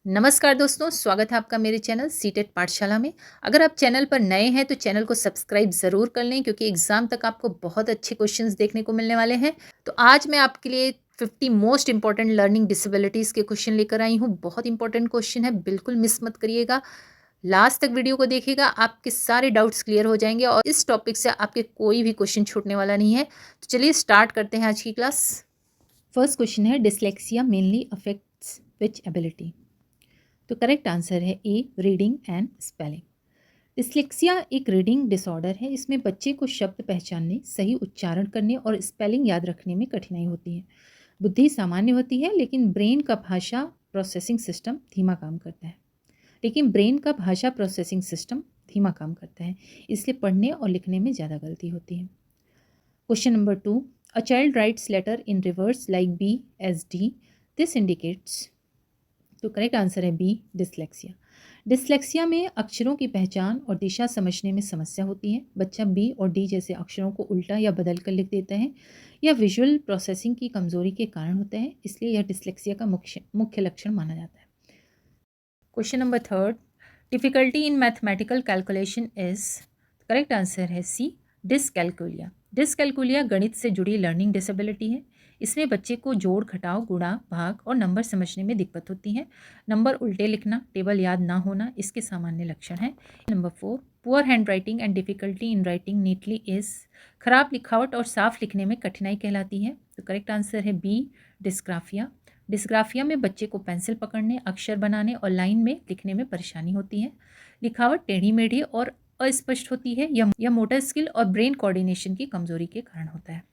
नमस्कार दोस्तों, स्वागत है आपका मेरे चैनल सीटेट पाठशाला में। अगर आप चैनल पर नए हैं तो चैनल को सब्सक्राइब ज़रूर कर लें क्योंकि एग्ज़ाम तक आपको बहुत अच्छे क्वेश्चंस देखने को मिलने वाले हैं। तो आज मैं आपके लिए 50 मोस्ट इंपॉर्टेंट लर्निंग डिसेबिलिटीज़ के क्वेश्चन लेकर आई हूँ। बहुत इंपॉर्टेंट क्वेश्चन है, बिल्कुल मिस मत करिएगा। लास्ट तक वीडियो को देखिएगा, आपके सारे डाउट्स क्लियर हो जाएंगे और इस टॉपिक से आपके कोई भी क्वेश्चन छूटने वाला नहीं है। तो चलिए स्टार्ट करते हैं आज की क्लास। फर्स्ट क्वेश्चन है, डिसलेक्सिया मेनली अफेक्ट्स विच एबिलिटी? तो करेक्ट आंसर है ए, रीडिंग एंड स्पेलिंग। डिस्लेक्सिया एक रीडिंग डिसऑर्डर है। इसमें बच्चे को शब्द पहचानने, सही उच्चारण करने और स्पेलिंग याद रखने में कठिनाई होती है। बुद्धि सामान्य होती है लेकिन ब्रेन का भाषा प्रोसेसिंग सिस्टम धीमा काम करता है। इसलिए पढ़ने और लिखने में ज़्यादा गलती होती है। Question number 2, a child writes letter in reverse like B S D, this indicates? तो करेक्ट आंसर है बी, डिसलेक्सिया। डिसलेक्सिया में अक्षरों की पहचान और दिशा समझने में समस्या होती है। बच्चा बी और डी जैसे अक्षरों को उल्टा या बदल कर लिख देता है। यह विजुअल प्रोसेसिंग की कमजोरी के कारण होता है, इसलिए यह डिसलेक्सिया का मुख्य लक्षण माना जाता है। Question number 3, difficulty in mathematical calculation is? Correct answer है सी, डिसकैलकुलिया। डिसकैलकुलिया गणित से जुड़ी लर्निंग डिसेबिलिटी है। इसमें बच्चे को जोड़, घटाव, गुणा, भाग और नंबर समझने में दिक्कत होती है। नंबर उल्टे लिखना, टेबल याद ना होना इसके सामान्य लक्षण हैं। Number 4, poor hand writing and difficulty in writing neatly is? खराब लिखावट और साफ लिखने में कठिनाई कहलाती है। तो करेक्ट आंसर है बी, डिस्ग्राफिया। डिस्ग्राफिया में बच्चे को पेंसिल पकड़ने, अक्षर बनाने और लाइन में लिखने में परेशानी होती है। लिखावट टेढ़ी मेढ़ी और अस्पष्ट होती है। यह मोटर स्किल और ब्रेन कोऑर्डिनेशन की कमजोरी के कारण होता है।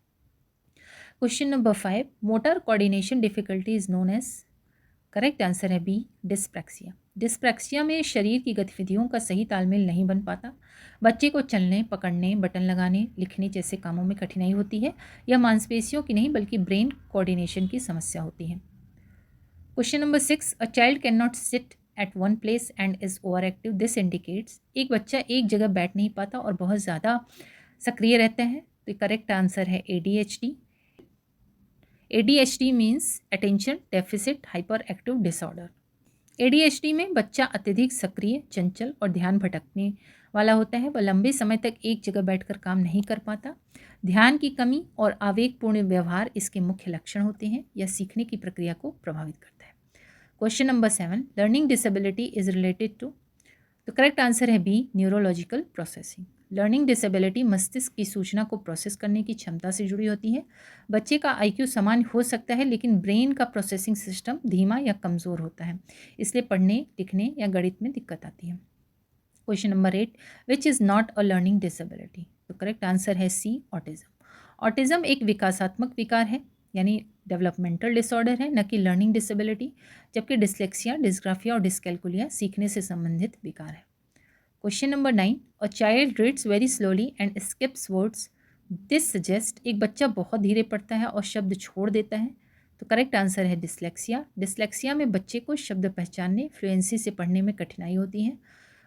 Question number 5, motor coordination difficulty is known as? Correct answer है बी, डिस्प्रैक्सिया। डिस्प्रैक्सिया में शरीर की गतिविधियों का सही तालमेल नहीं बन पाता। बच्चे को चलने, पकड़ने, बटन लगाने, लिखने जैसे कामों में कठिनाई होती है। यह मांसपेशियों की नहीं बल्कि ब्रेन कोऑर्डिनेशन की समस्या होती है। Question number 6, a child can not sit at one place and is over active, this indicates? एक बच्चा एक जगह बैठ नहीं पाता और बहुत ज़्यादा सक्रिय रहता है। तो करेक्ट आंसर है ADHD। ADHD means attention deficit hyper active disorder. ADHD में बच्चा अत्यधिक सक्रिय, चंचल और ध्यान भटकने वाला होता है। वह लंबे समय तक एक जगह बैठकर काम नहीं कर पाता। ध्यान की कमी और आवेगपूर्ण व्यवहार इसके मुख्य लक्षण होते हैं। यह सीखने की प्रक्रिया को प्रभावित करता है। Question number 7, learning disability is related to? तो करेक्ट आंसर है B, neurological processing. Learning disability मस्तिष्क की सूचना को प्रोसेस करने की क्षमता से जुड़ी होती है। बच्चे का IQ समान हो सकता है लेकिन ब्रेन का प्रोसेसिंग सिस्टम धीमा या कमज़ोर होता है, इसलिए पढ़ने, लिखने या गणित में दिक्कत आती है। Question number 8, which is not a learning disability? तो करेक्ट आंसर है सी, ऑटिज्म। ऑटिज्म एक विकासात्मक विकार है, यानी डेवलपमेंटल डिसऑर्डर है, न कि लर्निंग डिसेबिलिटी। जबकि डिसलेक्सिया, डिस्ग्राफिया और डिस्कैलकुलिया सीखने से संबंधित विकार है। Question number 9, a child reads very slowly and skips words, this suggest? एक बच्चा बहुत धीरे पढ़ता है और शब्द छोड़ देता है। तो करेक्ट आंसर है डिसलेक्सिया। डिसलेक्सिया में बच्चे को शब्द पहचानने, फ्लुएंसी से पढ़ने में कठिनाई होती है।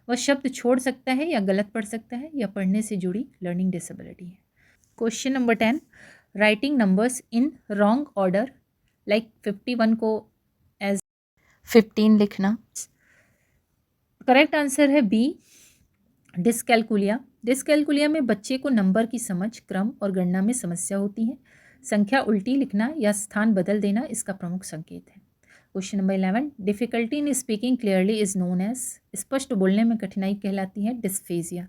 वह शब्द छोड़ सकता है या गलत पढ़ सकता है। यह पढ़ने से जुड़ी लर्निंग डिसेबिलिटी है। Question number 10, writing numbers in wrong order like 51 को एज 15 लिखना। करेक्ट आंसर है बी, डिस्कैलकुलिया। डिस्कैलकुलिया में बच्चे को नंबर की समझ, क्रम और गणना में समस्या होती है। संख्या उल्टी लिखना या स्थान बदल देना इसका प्रमुख संकेत है। Question number 11, difficulty in speaking clearly is known as? स्पष्ट बोलने में कठिनाई कहलाती है डिस्फेजिया।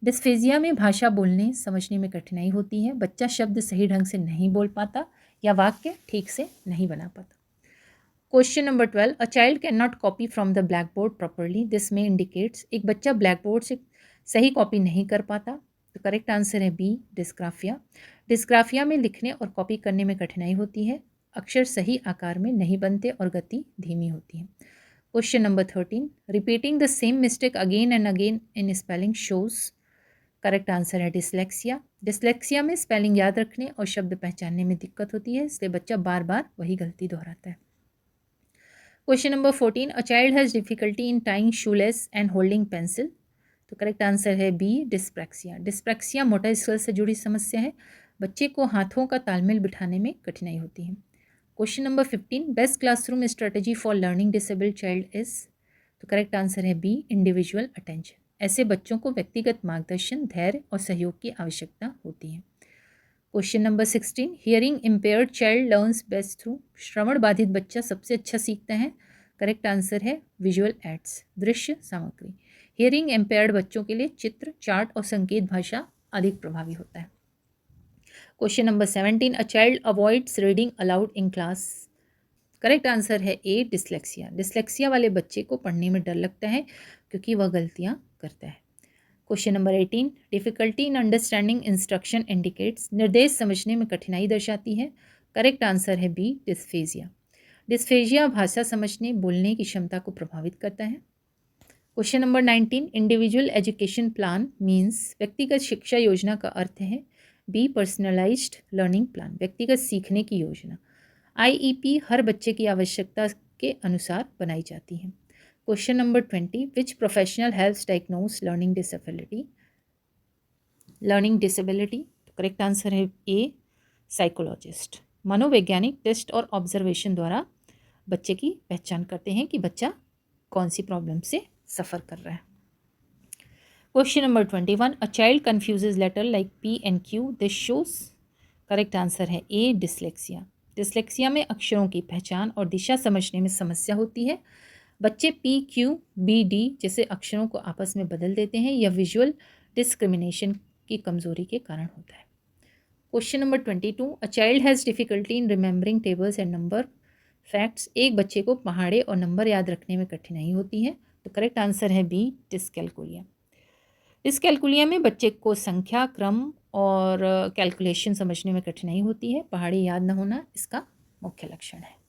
डिस्फेजिया में भाषा बोलने, समझने में कठिनाई होती है। बच्चा शब्द सही ढंग से नहीं बोल पाता या वाक्य ठीक से नहीं बना पाता। Question number 12, a child can not copy from the black board properly, this में इंडिकेट्स? एक बच्चा ब्लैक बोर्ड से सही कॉपी नहीं कर पाता। तो करेक्ट आंसर है बी, डिस्ग्राफिया। डिस्ग्राफिया में लिखने और कॉपी करने में कठिनाई होती है। अक्षर सही आकार में नहीं बनते और गति धीमी होती है। Question number 13, repeating the same mistake again and again in spelling shows? Correct answer है डिसलेक्सिया। डिसलेक्सिया में स्पेलिंग याद रखने और शब्द पहचानने में दिक्कत होती है, इसलिए बच्चा बार बार वही गलती दोहराता है। Question number 14, a child has difficulty in tying shoelace and holding pencil? तो करेक्ट आंसर है B, dyspraxia. Dyspraxia motor skill से जुड़ी समस्या है। बच्चे को हाथों का तालमेल बिठाने में कठिनाई होती है। Question number 15, best classroom strategy for learning disabled child is. तो करेक्ट आंसर है बी, इंडिविजुअल अटेंशन। ऐसे बच्चों को व्यक्तिगत मार्गदर्शन, धैर्य और सहयोग की आवश्यकता होती है। Question number 16, hearing impaired child learns best through. श्रवण बाधित बच्चा सबसे अच्छा सीखता है। करेक्ट आंसर है विजुअल एड्स, दृश्य सामग्री। हियरिंग इम्पेयर्ड बच्चों के लिए चित्र, चार्ट और संकेत भाषा अधिक प्रभावी होता है। Question number 17, a child avoids reading allowed in class. Correct answer है ए, डिसलेक्सिया। डिसलेक्सिया वाले बच्चे को पढ़ने में डर लगता है क्योंकि वह गलतियां करता है। Question number 18, difficulty in understanding instruction indicates. निर्देश समझने में कठिनाई दर्शाती है। करेक्ट आंसर है बी, डिस्फेजिया। डिस्फेजिया भाषा समझने, बोलने की क्षमता को प्रभावित करता है। Question number 19, individual education plan means. व्यक्तिगत शिक्षा योजना का अर्थ है बी, पर्सनलाइज्ड लर्निंग प्लान, व्यक्तिगत सीखने की योजना। आईईपी हर बच्चे की आवश्यकता के अनुसार बनाई जाती है। Question number 20, which professional helps diagnose learning disability. तो करेक्ट आंसर है ए, साइकोलॉजिस्ट। मनोवैज्ञानिक टेस्ट और ऑब्जर्वेशन द्वारा बच्चे की पहचान करते हैं कि बच्चा कौन सी प्रॉब्लम से सफ़र कर रहा है। Question number 21, a child confuses letter like P and Q, this shows. Correct answer है ए, डिसलेक्सिया। डिसलेक्सिया में अक्षरों की पहचान और दिशा समझने में समस्या होती है। बच्चे पी, क्यू, बी, डी जैसे अक्षरों को आपस में बदल देते हैं। यह विजुअल डिस्क्रिमिनेशन की कमजोरी के कारण होता है। Question number 22, a child has difficulty in remembering tables and number facts. एक बच्चे को पहाड़े और नंबर याद रखने में कठिनाई होती है। तो करेक्ट आंसर है बी, डिस्कैलकुलिया। डिस्कैलकुलिया में बच्चे को संख्या, क्रम और कैलकुलेशन समझने में कठिनाई होती है। पहाड़े याद न होना इसका मुख्य लक्षण है।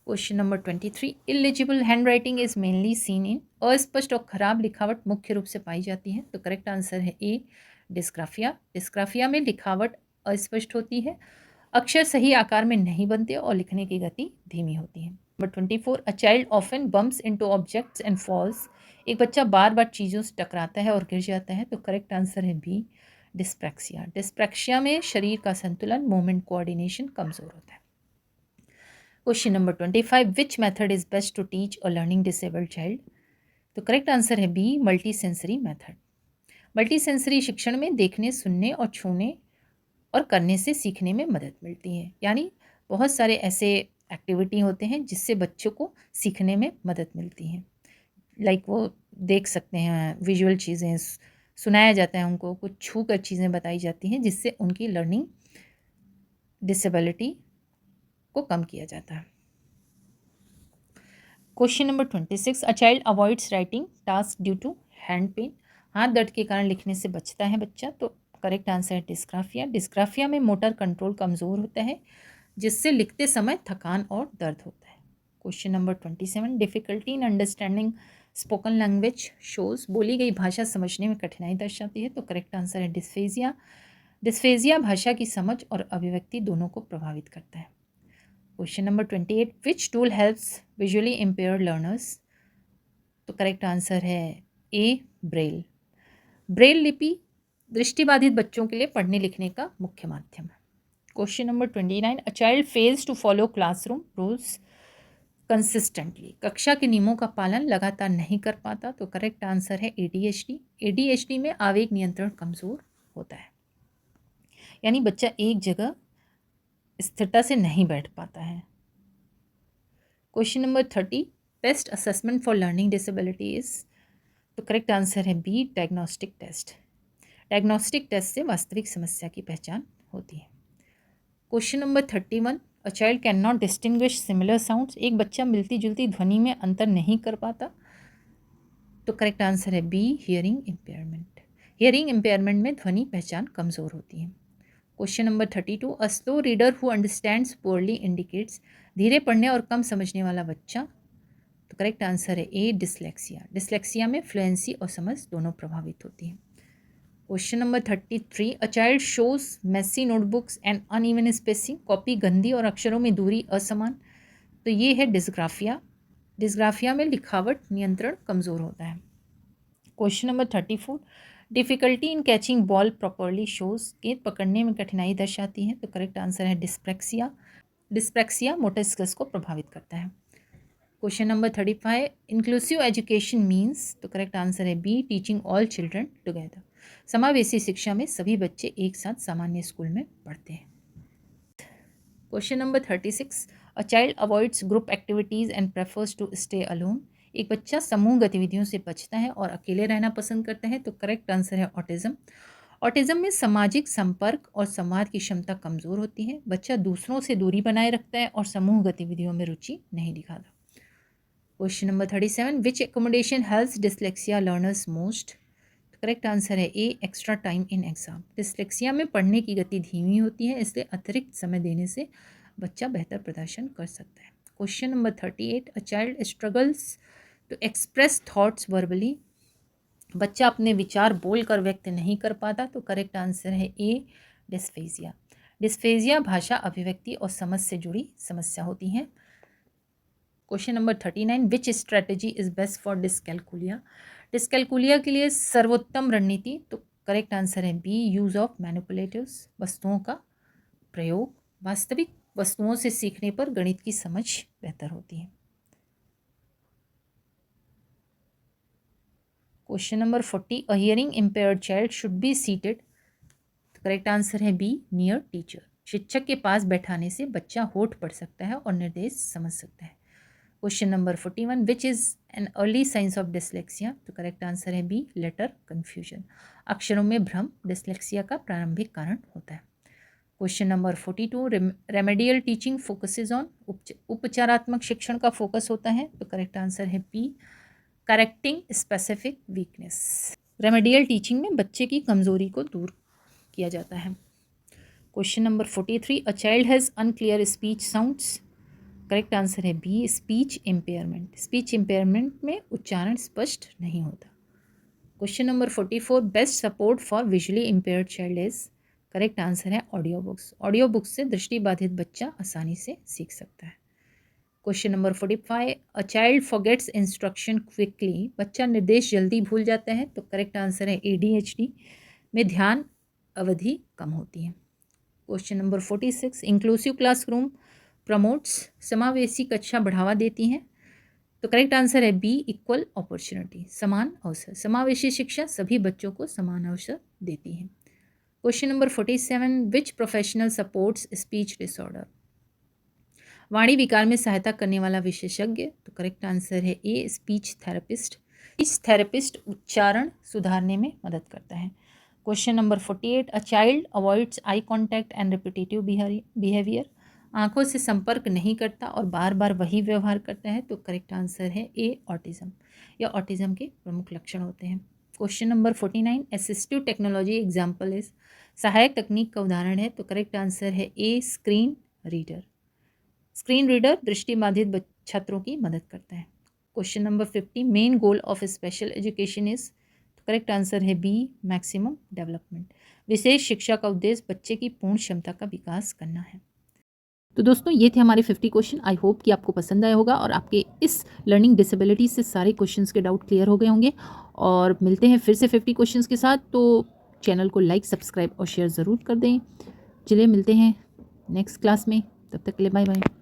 Question number 23, eligible hand writing is mainly seen in. अस्पष्ट और खराब लिखावट मुख्य रूप से पाई जाती है। तो करेक्ट आंसर है ए, डिस्ग्राफिया। डिस्ग्राफिया में लिखावट अस्पष्ट होती है, अक्षर सही आकार में नहीं बनते और लिखने की गति धीमी होती है। Number 24, a child often bumps into objects and falls. एक बच्चा बार बार चीज़ों से टकराता है और गिर जाता है। तो करेक्ट आंसर है बी, डिस्प्रैक्सिया। डिस्प्रैक्सिया में शरीर का संतुलन, मूवमेंट कोऑर्डिनेशन कमज़ोर होता है। Question number 25, which method is best to teach a learning disabled child. तो करेक्ट आंसर है B, multi sensory method. Multi sensory शिक्षण में देखने, सुनने और छूने और करने से सीखने में मदद मिलती है। यानी बहुत सारे ऐसे एक्टिविटी होते हैं जिससे बच्चों को सीखने में मदद मिलती है। लाइक वो देख सकते हैं विजुअल चीज़ें, सुनाया जाता है उनको, कुछ छू कर चीज़ें बताई जाती हैं जिससे उनकी लर्निंग डिसेबिलिटी को कम किया जाता है। Question number 26, a child avoids writing task due to hand pain. हाथ दर्द के कारण लिखने से बचता है बच्चा। तो करेक्ट आंसर है डिस्ग्राफिया। डिस्ग्राफिया में मोटर कंट्रोल कमज़ोर होता है जिससे लिखते समय थकान और दर्द होता है। Question number 27, difficulty in understanding spoken language shows. बोली गई भाषा समझने में कठिनाई दर्शाती है। तो करेक्ट आंसर है डिस्फेजिया। डिस्फेजिया भाषा की समझ और अभिव्यक्ति दोनों को प्रभावित करता है। Question number 28, which tool helps visually impaired learners. तो करेक्ट आंसर है ए, ब्रेल। ब्रेल लिपि दृष्टिबाधित बच्चों के लिए पढ़ने लिखने का मुख्य माध्यम है। Question number 29, a child fails to follow classroom rules consistently. कक्षा के नियमों का पालन लगातार नहीं कर पाता। तो करेक्ट आंसर है एडीएचडी। एडीएचडी में आवेग नियंत्रण कमज़ोर होता है, यानी बच्चा एक जगह स्थिरता से नहीं बैठ पाता है। Question number 30, best assessment for learning disability is. तो करेक्ट आंसर है B, diagnostic test. Diagnostic test से वास्तविक समस्या की पहचान होती है। Question number 31, a child can not distinguish similar sounds. एक बच्चा मिलती जुलती ध्वनि में अंतर नहीं कर पाता। तो करेक्ट आंसर है B, hearing impairment. Hearing impairment में ध्वनि पहचान कमज़ोर होती है। Question number 32, a slow reader who understands poorly indicates. धीरे पढ़ने और कम समझने वाला बच्चा। तो करेक्ट आंसर है ए, डिसलेक्सिया। डिसलेक्सिया में फ्लुएंसी और समझ दोनों प्रभावित होती हैं। Question number 33, a child shows messy notebooks and uneven spacing. Copy गंदी और अक्षरों में दूरी असमान। तो ये है डिस्ग्राफिया। डिस्ग्राफिया में लिखावट नियंत्रण कमज़ोर होता है। Question number 34, difficulty in catching ball properly shows. गेंद पकड़ने में कठिनाई दर्शाती है। तो करेक्ट आंसर है डिस्प्रैक्सिया। डिस्प्रैक्सिया मोटर स्किल्स को प्रभावित करता है। Question number 35, inclusive education means, तो करेक्ट आंसर है B, teaching all children together. समावेशी शिक्षा में सभी बच्चे एक साथ सामान्य स्कूल में पढ़ते हैं। Question number 36, a child avoids group activities and prefers to stay alone. एक बच्चा समूह गतिविधियों से बचता है और अकेले रहना पसंद करता है, तो करेक्ट आंसर है ऑटिज्म। ऑटिज्म में सामाजिक संपर्क और संवाद की क्षमता कमज़ोर होती है। बच्चा दूसरों से दूरी बनाए रखता है और समूह गतिविधियों में रुचि नहीं दिखाता। Question number 37, which accommodation helps dyslexia learners most. Correct answer है A, extra time in exam. Dyslexia में पढ़ने की गति धीमी होती है, इसलिए अतिरिक्त समय देने से बच्चा बेहतर प्रदर्शन कर सकता है। Question number 38, a child struggles to express thoughts verbally. बच्चा अपने विचार बोलकर व्यक्त नहीं कर पाता, तो करेक्ट आंसर है ए, डिस्फेजिया। डिस्फेजिया भाषा अभिव्यक्ति और समझ से जुड़ी समस्या होती है। Question number 39, which strategy is best for dyscalculia. Dyscalculia के लिए सर्वोत्तम रणनीति, तो करेक्ट आंसर है बी, यूज ऑफ मैनिपुलेटिव्स। वस्तुओं का प्रयोग। वास्तविक वस्तुओं से सीखने पर गणित की समझ बेहतर होती है। Question number 40, a hearing impaired child should be seated. Correct answer है बी, नियर टीचर। शिक्षक के पास बैठाने से बच्चा होठ पढ़ सकता है और निर्देश समझ सकता है। Question number 41, which is an early signs of dyslexia. तो करेक्ट आंसर है बी, लेटर कन्फ्यूजन। अक्षरों में भ्रम डिसलेक्सिया का प्रारंभिक कारण होता है। Question number 42, remedial teaching focuses on. उपचारात्मक शिक्षण का फोकस होता है, तो करेक्ट आंसर है B, correcting specific weakness. Remedial teaching में बच्चे की कमजोरी को दूर किया जाता है। Question number 43, a child has unclear speech sounds. Correct answer है B, speech impairment. Speech impairment में उच्चारण स्पष्ट नहीं होता। Question number 44, best support for visually impaired child is. Correct answer है ऑडियो बुक्स। ऑडियो बुक्स से दृष्टिबाधित बच्चा आसानी से सीख सकता है। Question number 45, a child forgets instruction quickly. बच्चा निर्देश जल्दी भूल जाता है, तो करेक्ट आंसर है ADHD में ध्यान अवधि कम होती है। Question number 46, inclusive classroom promotes. समावेशी कक्षा बढ़ावा देती हैं, तो करेक्ट आंसर है बी, इक्वल अपॉर्चुनिटी, समान अवसर। समावेशी शिक्षा सभी बच्चों को समान अवसर देती है। क्वेश्चन नंबर 47, विच प्रोफेशनल सपोर्ट्स स्पीच डिसऑर्डर। वाणी विकार में सहायता करने वाला विशेषज्ञ, तो करेक्ट आंसर है ए, स्पीच थेरेपिस्ट। स्पीच थेरेपिस्ट उच्चारण सुधारने में मदद करता है। Question number 48, a child avoids eye contact and repetitive behaviour. आंखों से संपर्क नहीं करता और बार बार वही व्यवहार करता है, तो करेक्ट आंसर है ए, ऑटिज्म। या ऑटिज्म के प्रमुख लक्षण होते हैं। Question number 49, assistive technology example is. सहायक तकनीक का उदाहरण है, तो करेक्ट आंसर है ए, स्क्रीन रीडर। स्क्रीन रीडर दृष्टिबाधित छात्रों की मदद करता है। Question number 50, main goal of special education is. Correct answer है बी, मैक्सिमम डेवलपमेंट। विशेष शिक्षा का उद्देश्य बच्चे की पूर्ण क्षमता का विकास करना है। तो दोस्तों ये थे हमारे 50 क्वेश्चन। आई होप कि आपको पसंद आया होगा और आपके इस लर्निंग डिसेबिलिटी से सारे क्वेश्चंस के डाउट क्लियर हो गए होंगे। और मिलते हैं फिर से 50 क्वेश्चंस के साथ। तो चैनल को लाइक, सब्सक्राइब और शेयर ज़रूर कर दें। चलिए मिलते हैं नेक्स्ट क्लास में, तब तक के लिए बाय बाय।